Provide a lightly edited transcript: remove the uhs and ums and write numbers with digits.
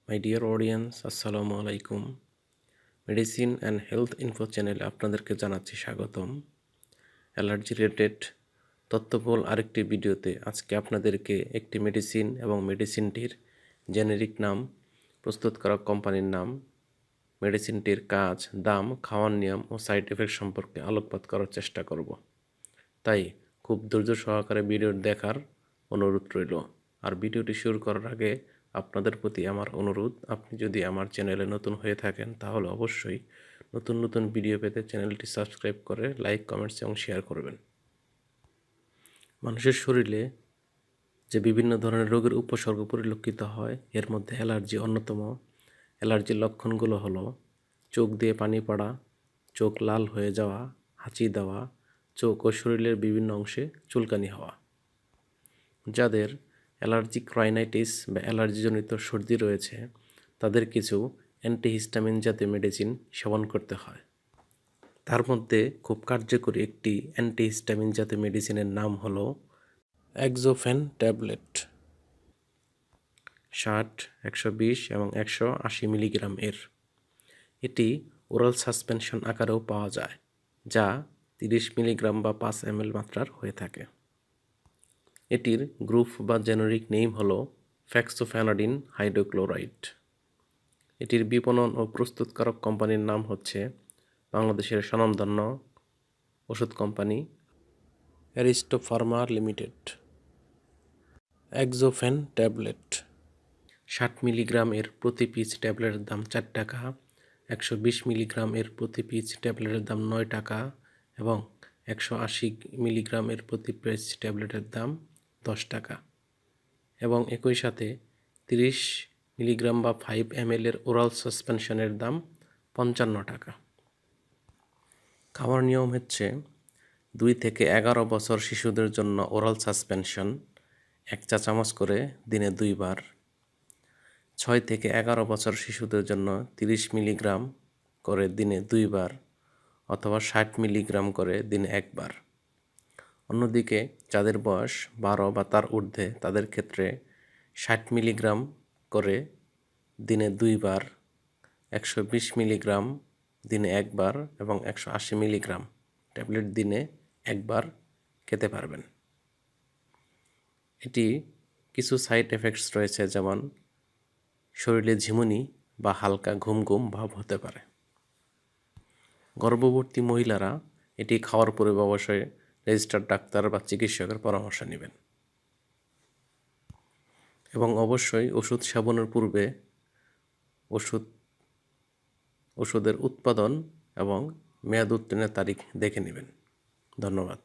My dear audience, আসসালামু আলাইকুম। Medicine and health info চ্যানেলে আপনাদেরকে জানাচ্ছি স্বাগতম। অ্যালার্জি রিলেটেড তথ্যবহুল আরেকটি ভিডিওতে আজকে আপনাদেরকে একটি মেডিসিন এবং মেডিসিনটির জেনেরিক নাম, প্রস্তুতকারক কোম্পানির নাম, মেডিসিনটির কাজ, দাম, খাওয়ার নিয়ম ও সাইড এফেক্ট সম্পর্কে আলোকপাত করার চেষ্টা করব। তাই খুব ধৈর্য সহকারে ভিডিও দেখার অনুরোধ রইল। আর ভিডিওটি শুরু করার আগে আপনাদের প্রতি আমার অনুরোধ, আপনি যদি আমার চ্যানেলে নতুন হয়ে থাকেন তাহলে অবশ্যই নতুন নতুন ভিডিও পেতে চ্যানেলটি সাবস্ক্রাইব করে লাইক, কমেন্টস এবং শেয়ার করবেন। মানুষের শরীরে যে বিভিন্ন ধরনের রোগের উপসর্গ পরিলক্ষিত হয়, এর মধ্যে অ্যালার্জি অন্যতম। অ্যালার্জির লক্ষণগুলো হলো চোখ দিয়ে পানি পড়া, চোখ লাল হয়ে যাওয়া, হাঁচি দেওয়া, চোখ ও শরীরের বিভিন্ন অংশে চুলকানি হওয়া। যাদের অ্যালার্জিক রাইনাইটিস বা অ্যালার্জিজনিত সর্দি রয়েছে তাদের কিছু অ্যান্টিহিস্টামিন জাতীয় মেডিসিন সেবন করতে হয়। তার মধ্যে খুব কার্যকরী একটি অ্যান্টিহিস্টামিন জাতীয় মেডিসিনের নাম হলো অ্যাক্সোফেন ট্যাবলেট। 60, 120 এবং 180 মিলিগ্রাম এর। এটি ওরাল সাসপেনশন আকারেও পাওয়া যায়, যা 30 মিলিগ্রাম বা 5 ml মাত্রার হয়ে থাকে। এটির গ্রুপ বা জেনেরিক নেম হল ফ্যাক্সোফেনাডিন হাইড্রোক্লোরাইড। এটির বিপণন ও প্রস্তুতকারক কোম্পানির নাম হচ্ছে বাংলাদেশের স্বনামধন্য ওষুধ company Aristopharma limited. Axofen tablet 60 milligram এর প্রতি পিস ট্যাবলেটের দাম 4 টাকা, 120 মিলিগ্রাম এর প্রতি পিস ট্যাবলেটের দাম 9 টাকা এবং 180 মিলিগ্রাম এর প্রতি পিস ট্যাবলেটের দাম 10 টাকা এবং একই সাথে 30 মিলিগ্রাম বা 5 ml এর ওরাল সাসপেনশনের দাম 55 টাকা। খাওয়ার নিয়ম হচ্ছে 2 থেকে 11 বছর শিশুদের জন্য ওরাল সাসপেনশন 1 চা চামচ করে দিনে 2 বার, 6 থেকে 11 বছর শিশুদের জন্য 30 মিলিগ্রাম করে দিনে 2 বার অথবা 60 মিলিগ্রাম করে দিনে 1 বার। অন্যদিকে যাদের বয়স 12 বা তার ঊর্ধ্বে তাদের ক্ষেত্রে 60 মিলিগ্রাম করে দিনে 2 বার, 120 মিলিগ্রাম দিনে 1 বার এবং 180 মিলিগ্রাম ট্যাবলেট দিনে 1 বার খেতে পারবেন। এটি কিছু সাইড এফেক্টস রয়েছে, যেমন শরীরে ঝিমুনি বা হালকা ঘুম ঘুম ভাব হতে পারে। গর্ভবতী মহিলারা এটি খাওয়ার পূর্বে অবশ্যই রেজিস্টার্ড ডাক্তার বা চিকিৎসকের পরামর্শ নেবেন এবং অবশ্যই ওষুধ সেবনের পূর্বে ওষুধের উৎপাদন এবং মেয়াদ উত্তীর্ণের তারিখ দেখে নেবেন। ধন্যবাদ।